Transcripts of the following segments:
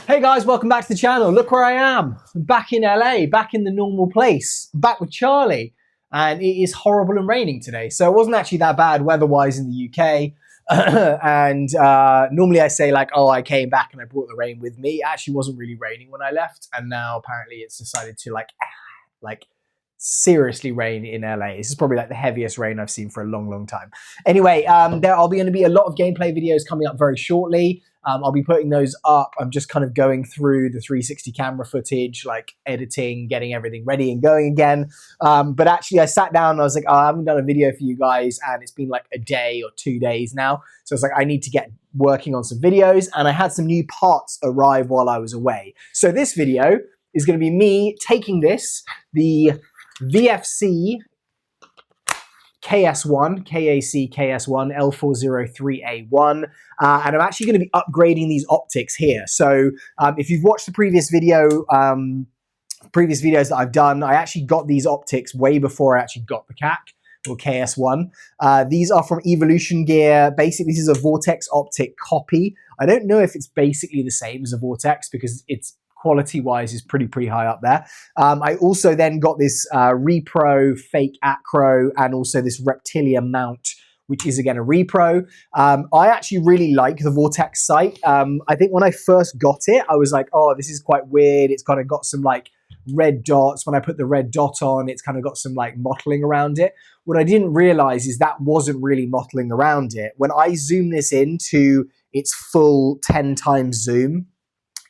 Hey guys, welcome back to the channel. Look where I am. I'm back in LA, back in the normal place, back with Charlie. And it is horrible and raining today. So it wasn't actually that bad weather-wise in the UK. And normally I say like, oh, I came back and I brought the rain with me. It actually wasn't really raining when I left. And now apparently it's decided to like seriously rain in LA. This is probably like the heaviest rain I've seen for a long, long time. Anyway, there are going to be a lot of gameplay videos coming up very shortly. I'll be putting those up. I'm just kind of going through the 360 camera footage, like editing, getting everything ready and going again. But actually I sat down and I was like, oh, I haven't done a video for you guys and it's been like a day or 2 days now. So it's like, I need to get working on some videos, and I had some new parts arrive while I was away. So this video is going to be me taking the VFC KS1, KAC KS1, L403A1, and I'm actually going to be upgrading these optics here. So if you've watched the previous videos that I've done, I actually got these optics way before I actually got the KAC or KS1. These are from Evolution Gear. Basically, this is a Vortex optic copy. I don't know if it's basically the same as a Vortex because it's quality-wise is pretty high up there. I also then got this repro fake acro and also this Reptilia mount, which is again a repro. I actually really like the Vortex sight. I think when I first got it, I was like, oh, this is quite weird. It's kind of got some like red dots. When I put the red dot on, it's kind of got some like mottling around it. What I didn't realize is that wasn't really mottling around it. When I zoom this into its full 10 times zoom,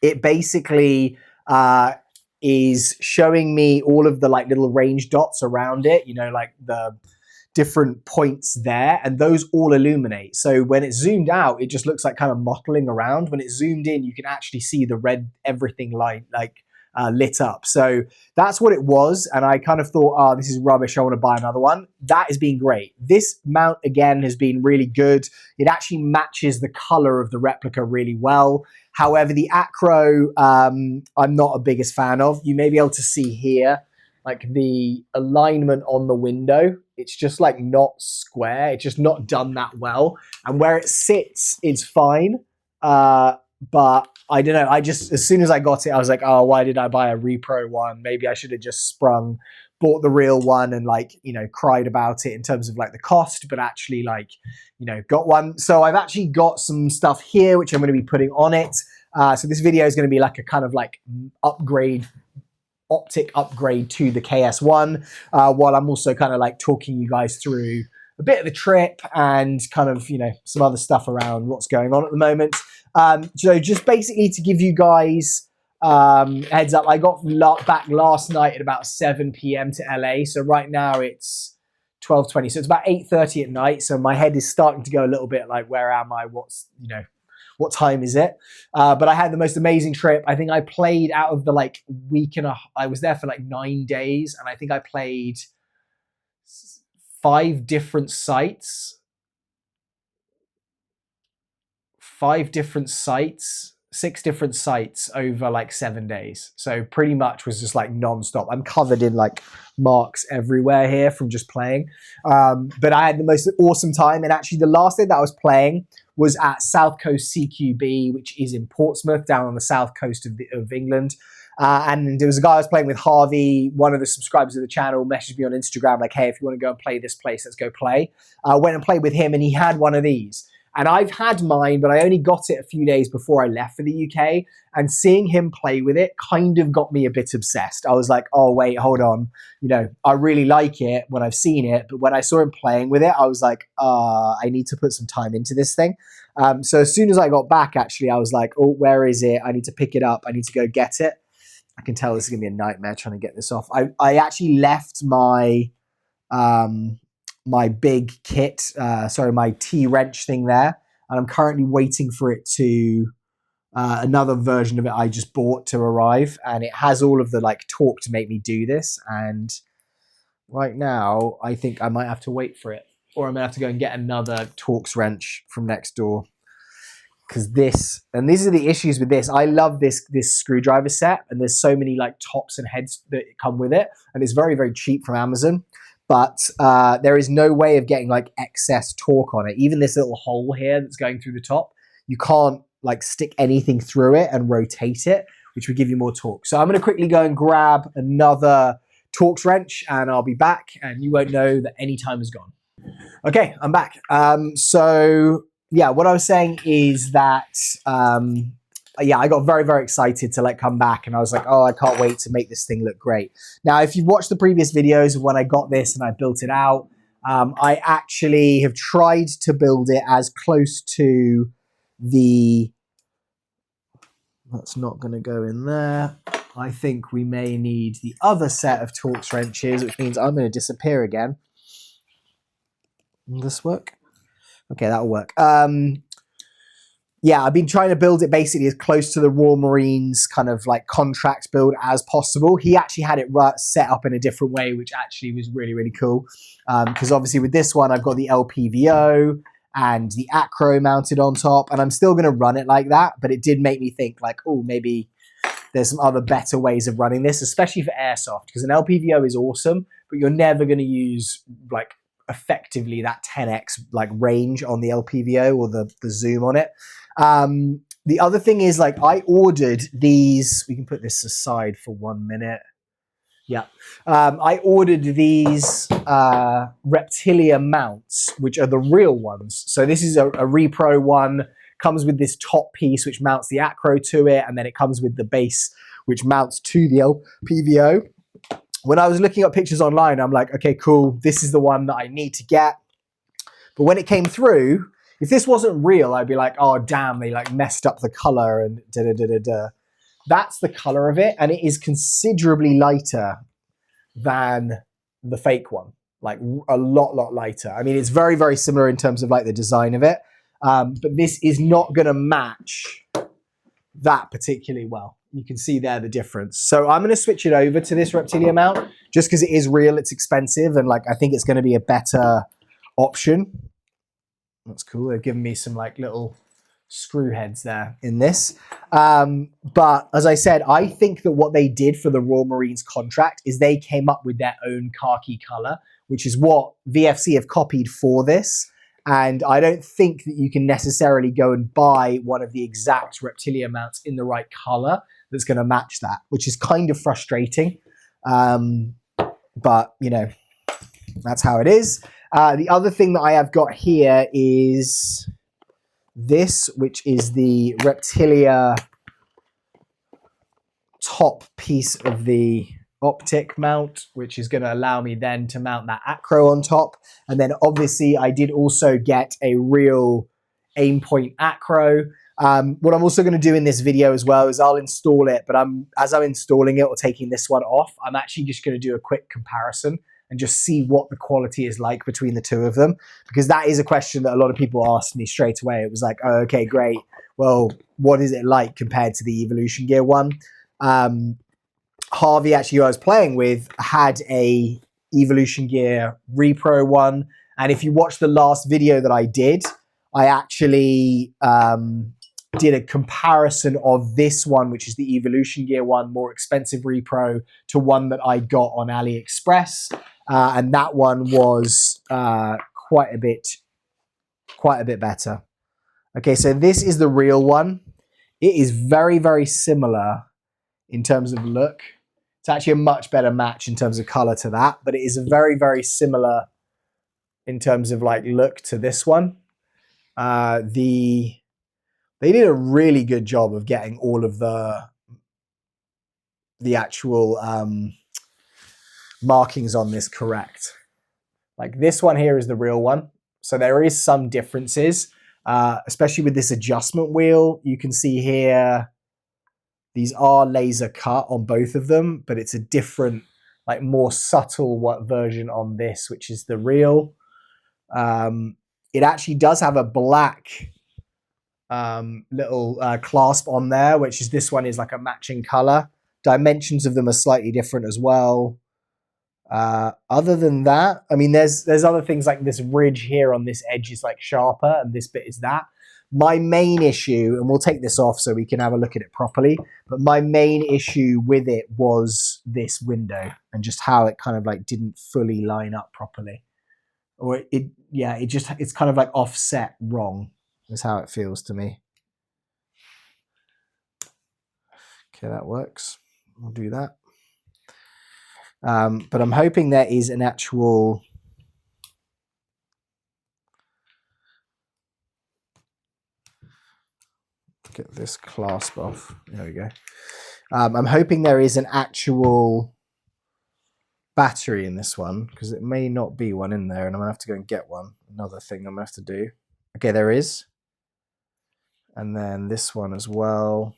it basically is showing me all of the like little range dots around it, you know, like the different points there, and those all illuminate. So when it's zoomed out, it just looks like kind of mottling around. When it's zoomed in, you can actually see the red everything lit up. So that's what it was, and I kind of thought, oh, this is rubbish, I want to buy another one. That has been great. This mount again has been really good. It actually matches the color of the replica really well. However, the Acro, I'm not a biggest fan of. You may be able to see here, like the alignment on the window, it's just like not square. It's just not done that well. And where it sits is fine. But I don't know. I just, as soon as I got it, I was like, oh, why did I buy a repro one? Maybe I should have just bought the real one and like, you know, cried about it in terms of like the cost, but actually like, you know, got one. So I've actually got some stuff here, which I'm going to be putting on it. So this video is going to be like a kind of like optic upgrade to the KS1, while I'm also kind of like talking you guys through a bit of the trip and kind of, you know, some other stuff around what's going on at the moment. So just basically to give you guys heads up, I got back last night at about 7 p.m. to LA. So right now it's 12:20. So it's about 8:30 at night. So my head is starting to go a little bit like, where am I? What's, you know, what time is it? But I had the most amazing trip. I think I played out of the like week and I was there for like 9 days. And I think I played 5 different sites. 6 different sites over like 7 days. So pretty much was just like non-stop. I'm covered in like marks everywhere here from just playing. But I had the most awesome time. And actually the last day that I was playing was at South Coast CQB, which is in Portsmouth, down on the south coast of England. And there was a guy I was playing with, Harvey, one of the subscribers of the channel, messaged me on Instagram like, hey, if you want to go and play this place, let's go play. I went and played with him and he had one of these. And I've had mine, but I only got it a few days before I left for the UK. And seeing him play with it kind of got me a bit obsessed. I was like, oh, wait, hold on. You know, I really like it when I've seen it. But when I saw him playing with it, I was like, I need to put some time into this thing. So as soon as I got back, actually, I was like, oh, where is it? I need to pick it up. I need to go get it. I can tell this is going to be a nightmare trying to get this off. I actually left my my big kit, my T-wrench thing there. And I'm currently waiting for it to, another version of it I just bought to arrive. And it has all of the like torque to make me do this. And right now, I think I might have to wait for it. Or I'm gonna have to go and get another Torx wrench from next door. Because these are the issues with this. I love this screwdriver set. And there's so many like tops and heads that come with it. And it's very cheap from Amazon. But there is no way of getting like excess torque on it. Even this little hole here that's going through the top, you can't like stick anything through it and rotate it, which would give you more torque. So I'm going to quickly go and grab another Torx wrench and I'll be back, and you won't know that any time has gone. Okay, I'm back. So yeah, what I was saying is that yeah, I got very, very excited to like come back, and I was like, oh, I can't wait to make this thing look great. Now, if you've watched the previous videos of when I got this and I built it out, I actually have tried to build it as close to the, that's not going to go in there. I think we may need the other set of Torx wrenches, which means I'm going to disappear again. Will this work? Okay, that'll work. Yeah, I've been trying to build it basically as close to the Royal Marines kind of like contract build as possible. He actually had it set up in a different way, which actually was really, really cool. Because obviously with this one, I've got the LPVO and the Acro mounted on top, and I'm still going to run it like that. But it did make me think like, oh, maybe there's some other better ways of running this, especially for airsoft, because an LPVO is awesome, but you're never going to use like effectively that 10x like range on the LPVO or the zoom on it. The other thing is, like, I ordered these, we can put this aside for 1 minute. Yeah. I ordered these Reptilia mounts, which are the real ones. So this is a repro one, comes with this top piece which mounts the Acro to it, and then it comes with the base which mounts to the LPVO. When I was looking at pictures online, I'm like, okay, cool, this is the one that I need to get. But when it came through, if this wasn't real, I'd be like, oh, damn, they like messed up the color and da-da-da-da-da. That's the color of it, and it is considerably lighter than the fake one, like a lot lighter. I mean, it's very, very similar in terms of like the design of it, but this is not going to match that particularly well. You can see there the difference. So I'm going to switch it over to this Reptilia mount just because it is real, it's expensive, and like I think it's going to be a better option. That's cool. They've given me some like little screw heads there in this. But as I said, I think that what they did for the Royal Marines contract is they came up with their own khaki color, which is what VFC have copied for this. And I don't think that you can necessarily go and buy one of the exact Reptilia mounts in the right color that's going to match that, which is kind of frustrating. But, you know, that's how it is. The other thing that I have got here is this, which is the Reptilia top piece of the optic mount, which is going to allow me then to mount that Acro on top. And then obviously I did also get a real Aimpoint Acro. What I'm also going to do in this video as well is I'll install it, but as I'm installing it or taking this one off, I'm actually just going to do a quick comparison and just see what the quality is like between the two of them, because that is a question that a lot of people asked me straight away. It was like, oh, okay, great. Well, what is it like compared to the Evolution Gear one? Harvey, actually, who I was playing with, had a Evolution Gear Repro one. And if you watch the last video that I did, I actually did a comparison of this one, which is the Evolution Gear one, more expensive Repro, to one that I got on AliExpress. And that one was quite a bit better. Okay, so this is the real one. It is very, very similar in terms of look. It's actually a much better match in terms of color to that, but it is very, very similar in terms of like look to this one. They did a really good job of getting all of the actual markings on this correct. Like this one here is the real one. So there is some differences, especially with this adjustment wheel. You can see here, these are laser cut on both of them, but it's a different, like more subtle version on this, which is the real. It actually does have a black little clasp on there, which is, this one is like a matching color. Dimensions of them are slightly different as well. Other than that, I mean, there's other things like this ridge here on this edge is like sharper, and this bit is that. My main issue, and we'll take this off so we can have a look at it properly, but my main issue with it was this window and just how it kind of like didn't fully line up properly. Or it's kind of like offset wrong is how it feels to me. Okay, that works. We'll do that. But I'm hoping there is an actual... Get this clasp off. There we go. I'm hoping there is an actual battery in this one, because it may not be one in there, and I'm going to have to go and get one. Another thing I'm going to have to do. Okay, there is. And then this one as well.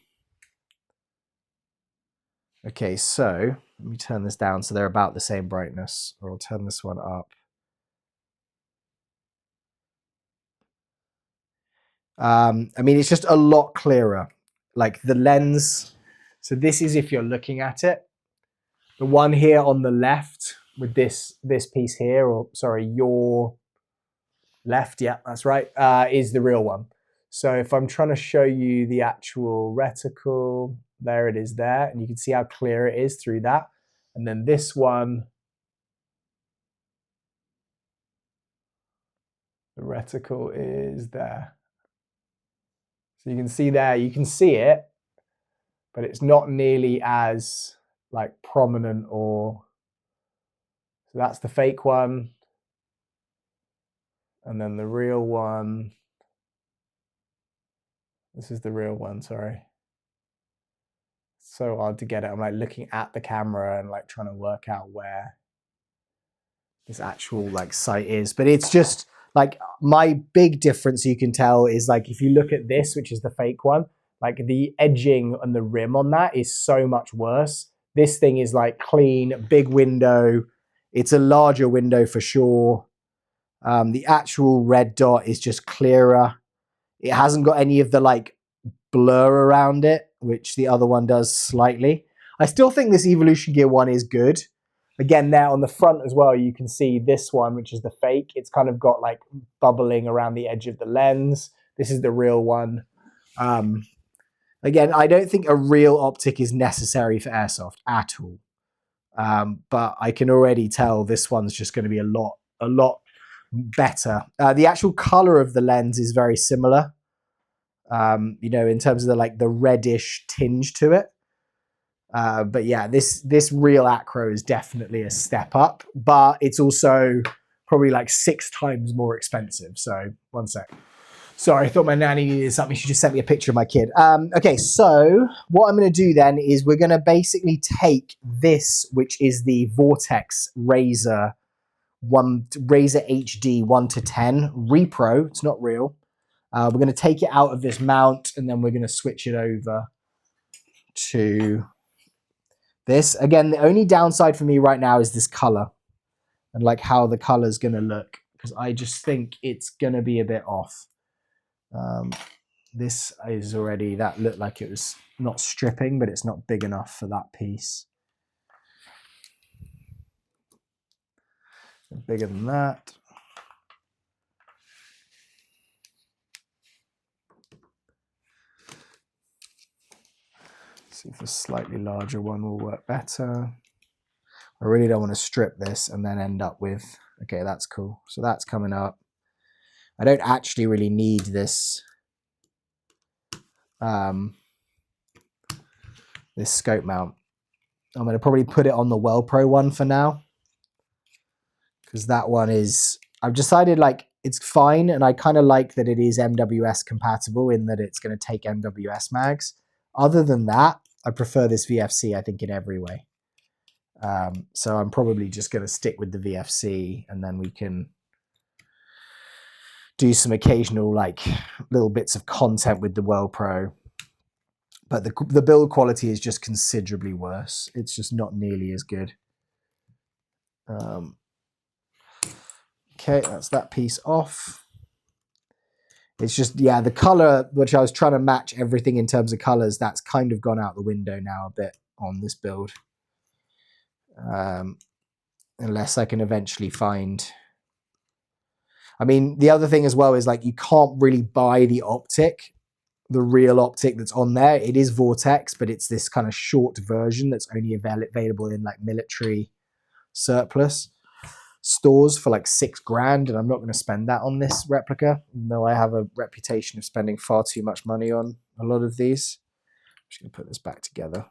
Okay, so let me turn this down so they're about the same brightness, or I'll turn this one up. I mean, it's just a lot clearer. Like the lens, so this is if you're looking at it. The one here on the left with this piece here, or sorry, your left, yeah, that's right, is the real one. So if I'm trying to show you the actual reticle, there it is there, and you can see how clear it is through that. And then this one, the reticle is there. So you can see there, you can see it, but it's not nearly as like prominent, or so that's the fake one. And then the real one, this is the real one, sorry. So hard to get it. I'm like looking at the camera and like trying to work out where this actual like sight is. But it's just like my big difference you can tell is like if you look at this, which is the fake one, like the edging and the rim on that is so much worse. This thing is like clean, big window. It's a larger window for sure. The actual red dot is just clearer. It hasn't got any of the like blur around it, which the other one does slightly. I still think this Evolution Gear one is good. Again, there on the front as well, you can see this one, which is the fake. It's kind of got like bubbling around the edge of the lens. This is the real one. Again, I don't think a real optic is necessary for airsoft at all. But I can already tell this one's just going to be a lot better. The actual color of the lens is very similar. You know, in terms of the reddish tinge to it. But yeah, this real Acro is definitely a step up, but it's also probably like 6 times more expensive. So one sec. Sorry, I thought my nanny needed something. She just sent me a picture of my kid. Okay, so what I'm going to do then is we're going to basically take this, which is the Vortex Razor HD 1:10 repro. It's not real. We're going to take it out of this mount, and then we're going to switch it over to this. Again, the only downside for me right now is this color and like how the color is going to look, because I just think it's going to be a bit off. This is already, that looked like it was not stripping, but it's not big enough for that piece. Bigger than that. See if a slightly larger one will work better. I really don't want to strip this and then end up with, okay, that's cool. So that's coming up. I don't actually really need this this scope mount. I'm going to probably put it on the WellPro one for now, because that one is, I've decided like it's fine, and I kind of like that it is MWS compatible in that it's going to take MWS mags. Other than that, I prefer this VFC, I think, in every way. So I'm probably just going to stick with the VFC, and then we can do some occasional like little bits of content with the WellPro. But the build quality is just considerably worse. It's just not nearly as good. Okay, that's that piece off. It's just, yeah, the color, which I was trying to match everything in terms of colors, that's kind of gone out the window now a bit on this build. Unless I can eventually find... I mean, the other thing as well is like you can't really buy the optic, the real optic that's on there. It is Vortex, but it's this kind of short version that's only available in like military surplus stores for like $6,000, and I'm not going to spend that on this replica, even though I have a reputation of spending far too much money on a lot of these. just going to put this back together.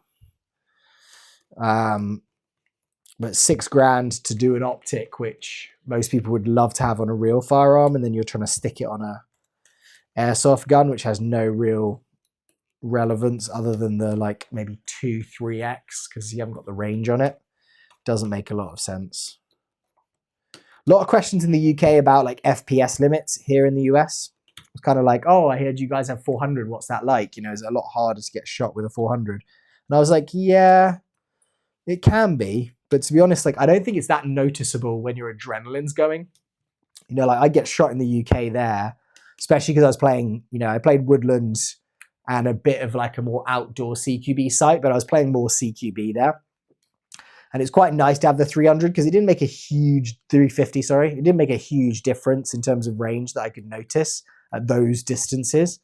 But $6,000 to do an optic, which most people would love to have on a real firearm, and then you're trying to stick it on a airsoft gun, which has no real relevance other than the like maybe 2-3x, because you haven't got the range on it. Doesn't make a lot of sense. A lot of questions in the UK about like FPS limits here in the US. It's kind of like, oh, I heard you guys have 400. What's that like? You know, it's a lot harder to get shot with a 400. And I was like, yeah, it can be. But to be honest, like, I don't think it's that noticeable when your adrenaline's going. You know, like I get shot in the UK there, especially because I was playing, you know, I played Woodlands and a bit of like a more outdoor CQB site, but I was playing more CQB there. And it's quite nice to have the 300 because it didn't make a huge, 350, sorry. It didn't make a huge difference in terms of range that I could notice at those distances.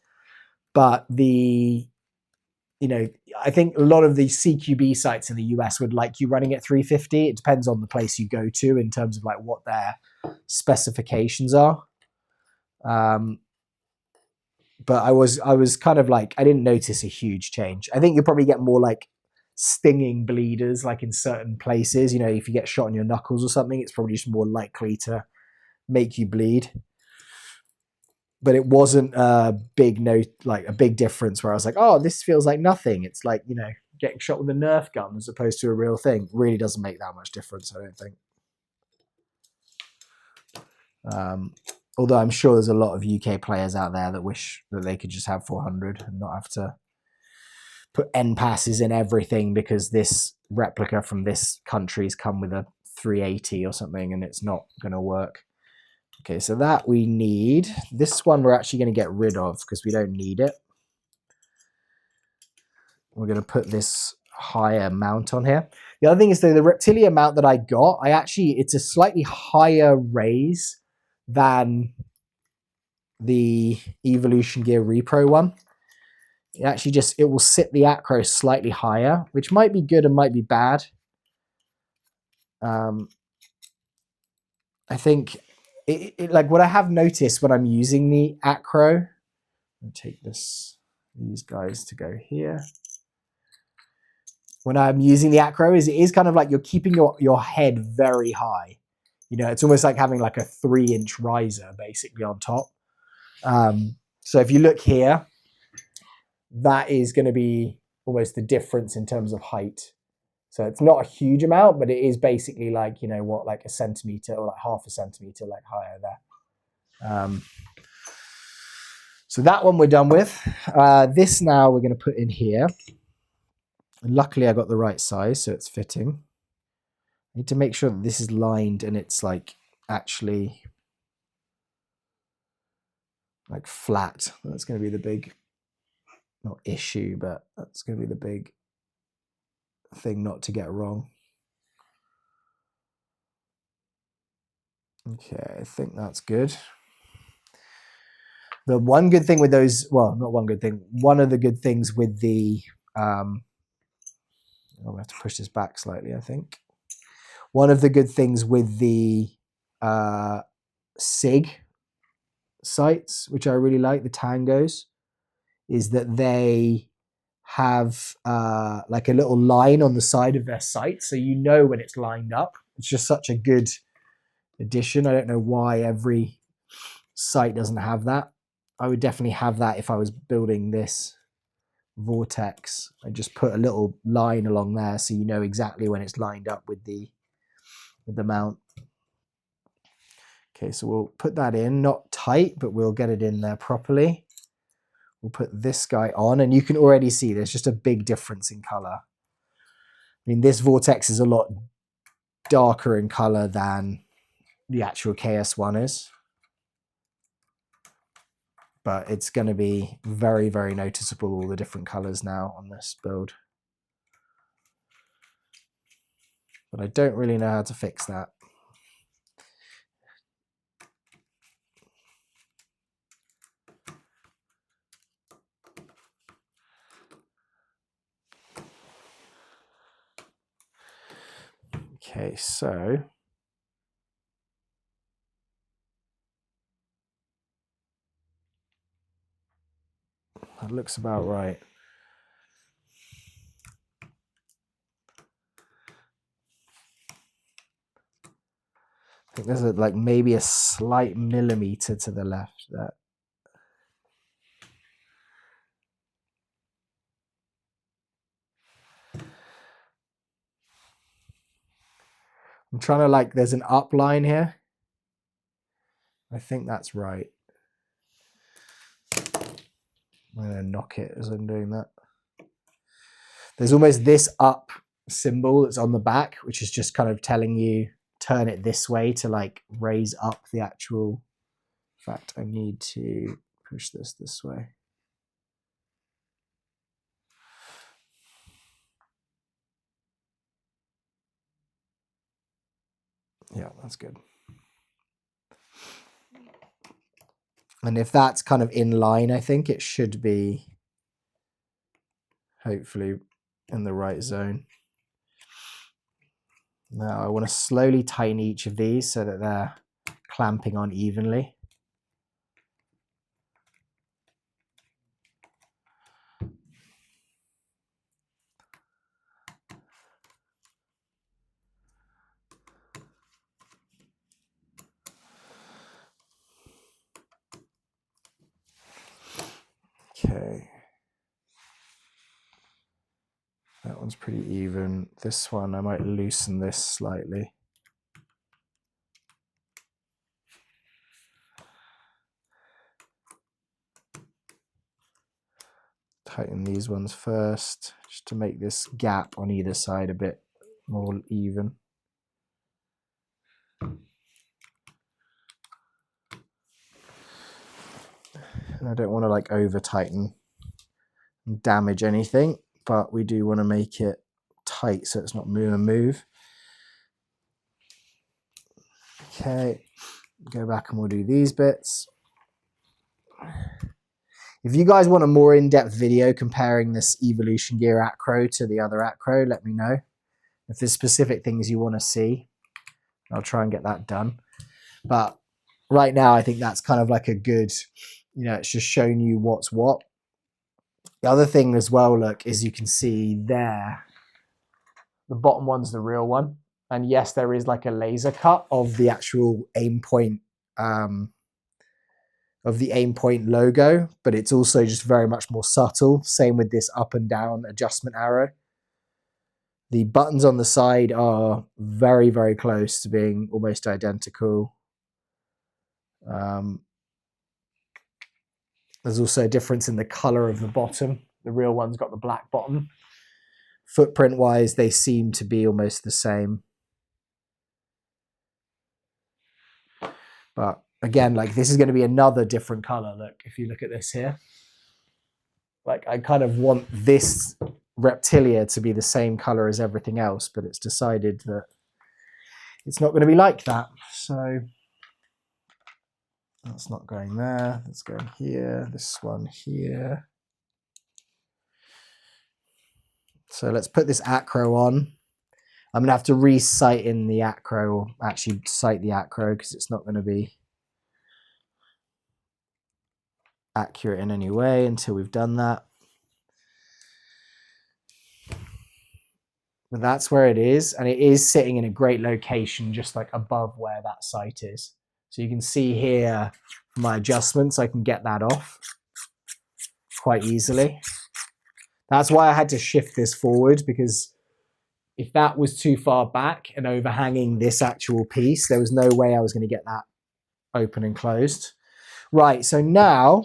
But you know, I think a lot of the CQB sites in the US would like you running at 350. It depends on the place you go to in terms of like what their specifications are. But I was kind of like, I didn't notice a huge change. I think you'll probably get more like stinging bleeders, like in certain places. You know, if you get shot in your knuckles or something, it's probably just more likely to make you bleed. But it wasn't a big a big difference where I was like, oh, this feels like nothing. It's like, you know, getting shot with a Nerf gun as opposed to a real thing. It really doesn't make that much difference, I don't think. Although I'm sure there's a lot of UK players out there that wish that they could just have 400 and not have to put N passes in everything because this replica from this country's come with a 380 or something and it's not going to work. Okay, so that we need. This one we're actually going to get rid of because we don't need it. We're going to put this higher mount on here. The other thing is though, the Reptilia mount that I got, it's a slightly higher raise than the Evolution Gear Repro one. It actually it will sit the Acro slightly higher, which might be good and might be bad. I think like what I have noticed when I'm using the Acro, I'll take these guys to go here. When I'm using the Acro, it is kind of like you're keeping your head very high. You know, it's almost like having like a 3-inch riser basically on top. So if you look here, that is going to be almost the difference in terms of height. So it's not a huge amount, but it is basically like, you know what, like a centimeter or like half a centimeter, like higher there. So that one we're done with. This now we're going to put in here. And luckily I got the right size, so it's fitting. I need to make sure that this is lined and it's like actually like flat. That's going to be the big, not issue, but that's going to be the big thing not to get wrong. Okay, I think that's good. The one good thing with those, well, not one good thing, one of the good things with the, I'll have to push this back slightly, I think. One of the good things with the SIG sights, which I really like, the Tangos, is that they have like a little line on the side of their sight, so you know when it's lined up. It's just such a good addition. I don't know why every sight doesn't have that. I would definitely have that if I was building this Vortex. I just put a little line along there so you know exactly when it's lined up with the mount. Okay, so we'll put that in, not tight, but we'll get it in there properly. We'll put this guy on, and you can already see there's just a big difference in color. I mean, this Vortex is a lot darker in color than the actual KS1 is. But it's going to be very, very noticeable, all the different colors now on this build. But I don't really know how to fix that. Okay, so that looks about right. I think there's like maybe a slight millimeter to the left there. I'm trying to like, there's an up line here. I think that's right. I'm going to knock it as I'm doing that. There's almost this up symbol that's on the back, which is just kind of telling you turn it this way to like raise up the actual. In fact, I need to push this way. Yeah, that's good. And if that's kind of in line, I think it should be hopefully in the right zone. Now I want to slowly tighten each of these so that they're clamping on evenly. Okay. That one's pretty even. This one, I might loosen this slightly. Tighten these ones first, just to make this gap on either side a bit more even. And I don't want to like over tighten and damage anything, but we do want to make it tight so it's not move. Okay, go back and we'll do these bits. If you guys want a more in-depth video comparing this Evolution Gear Acro to the other Acro, let me know. If there's specific things you want to see, I'll try and get that done. But right now, I think that's kind of like a good, you know, it's just showing you what's what. The other thing as well, look, is you can see there, the bottom one's the real one. And yes, there is like a laser cut of the actual Aimpoint, logo, but it's also just very much more subtle. Same with this up and down adjustment arrow. The buttons on the side are very, very close to being almost identical. There's also a difference in the color of the bottom. The real one's got the black bottom. Footprint wise, they seem to be almost the same. But again, like this is going to be another different color. Look, if you look at this here, like I kind of want this Reptilia to be the same color as everything else, but it's decided that it's not going to be like that. So that's not going there. That's going here. This one here. So let's put this Acro on. I'm going to have to re-sight in the Acro, or actually sight the Acro, because it's not going to be accurate in any way until we've done that. But that's where it is, and it is sitting in a great location, just like above where that sight is. So you can see here my adjustments, I can get that off quite easily. That's why I had to shift this forward, because if that was too far back and overhanging this actual piece, there was no way I was going to get that open and closed. Right, so now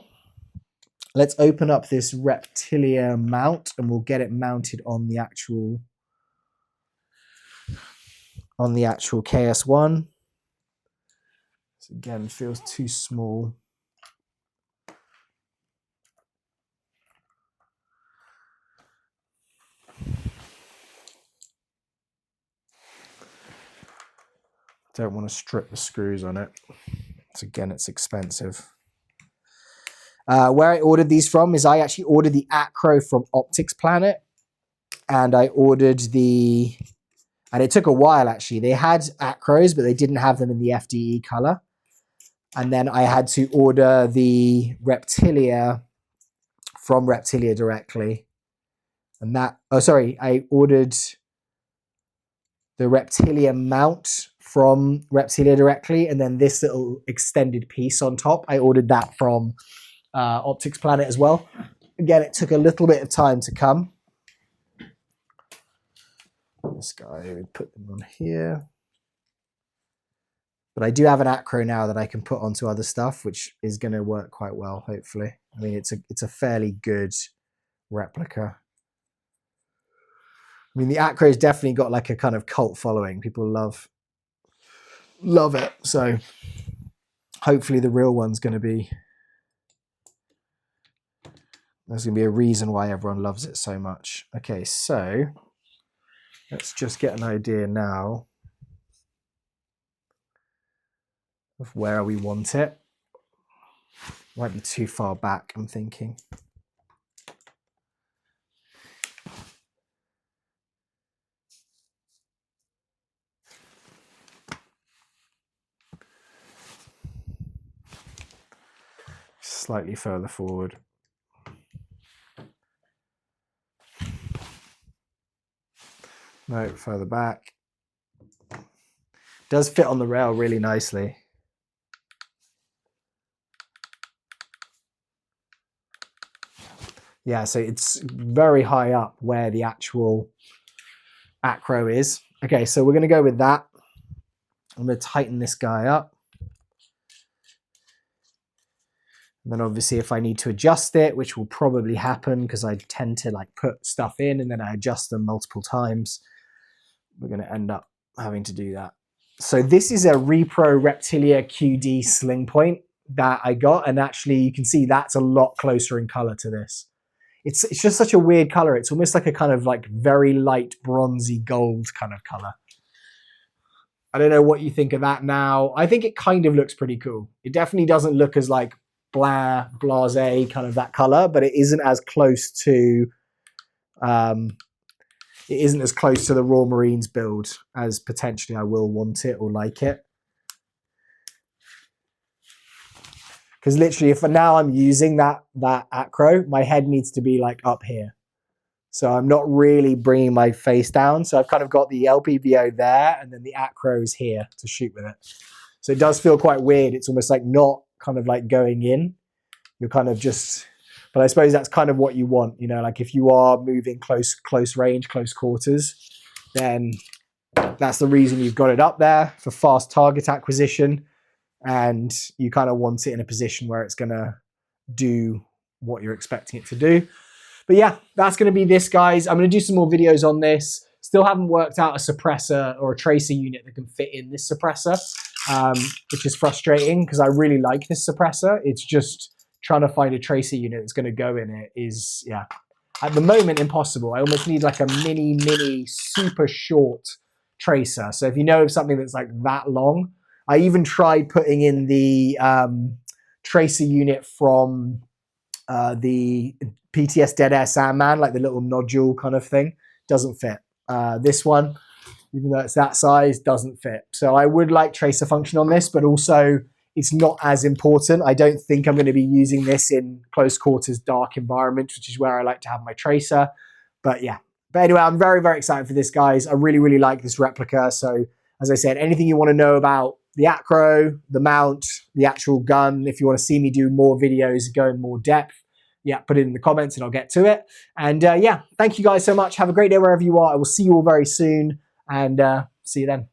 let's open up this Reptilia mount and we'll get it mounted on the actual KS1. This again feels too small. Don't want to strip the screws on it. Again, it's expensive. Where I ordered these from is I actually ordered the Acro from Optics Planet, and I ordered and it took a while actually. They had Acros, but they didn't have them in the FDE color. And then I had to order the Reptilia from Reptilia directly. And I ordered the Reptilia mount from Reptilia directly, and then this little extended piece on top, I ordered that from Optics Planet as well. Again, it took a little bit of time to come. This guy, we put them on here. But I do have an Acro now that I can put onto other stuff, which is going to work quite well, hopefully. I mean, it's a fairly good replica. I mean, the Acro's definitely got like a kind of cult following. People love it. So hopefully the real one's going to be, there's going to be a reason why everyone loves it so much. Okay, so let's just get an idea now of where we want it. Might be too far back, I'm thinking. Slightly further forward. No, further back. Does fit on the rail really nicely. Yeah, so it's very high up where the actual Acro is. Okay, so we're going to go with that. I'm going to tighten this guy up. And then obviously if I need to adjust it, which will probably happen because I tend to like put stuff in and then I adjust them multiple times, we're going to end up having to do that. So this is a Repro Reptilia QD sling point that I got, and actually you can see that's a lot closer in color to this. It's just such a weird color. It's almost like a kind of like very light bronzy gold kind of color. I don't know what you think of that now. I think it kind of looks pretty cool. It definitely doesn't look as like blasé kind of that color, but it isn't as close to the Raw Marines build as potentially I will want it or like it. Because literally, if now I'm using that Acro, my head needs to be like up here. So I'm not really bringing my face down. So I've kind of got the LPVO there, and then the Acro is here to shoot with it. So it does feel quite weird. It's almost like not kind of like going in. You're kind of just, but I suppose that's kind of what you want. You know, like if you are moving close range, close quarters, then that's the reason you've got it up there for fast target acquisition. And you kind of want it in a position where it's going to do what you're expecting it to do. But yeah, that's going to be this, guys. I'm going to do some more videos on this. Still haven't worked out a suppressor or a tracer unit that can fit in this suppressor, which is frustrating because I really like this suppressor. It's just trying to find a tracer unit that's going to go in it is, yeah, at the moment, impossible. I almost need like a mini, super short tracer. So if you know of something that's like that long, I even tried putting in the tracer unit from the PTS Dead Air Sandman, like the little nodule kind of thing. Doesn't fit. This one, even though it's that size, doesn't fit. So I would like tracer function on this, but also it's not as important. I don't think I'm going to be using this in close quarters, dark environments, which is where I like to have my tracer. But yeah. But anyway, I'm very, very excited for this, guys. I really, really like this replica. So as I said, anything you want to know about the Acro, the mount, the actual gun, if you want to see me do more videos, go in more depth, yeah, put it in the comments and I'll get to it. And yeah, thank you guys so much. Have a great day wherever you are. I will see you all very soon, and see you then.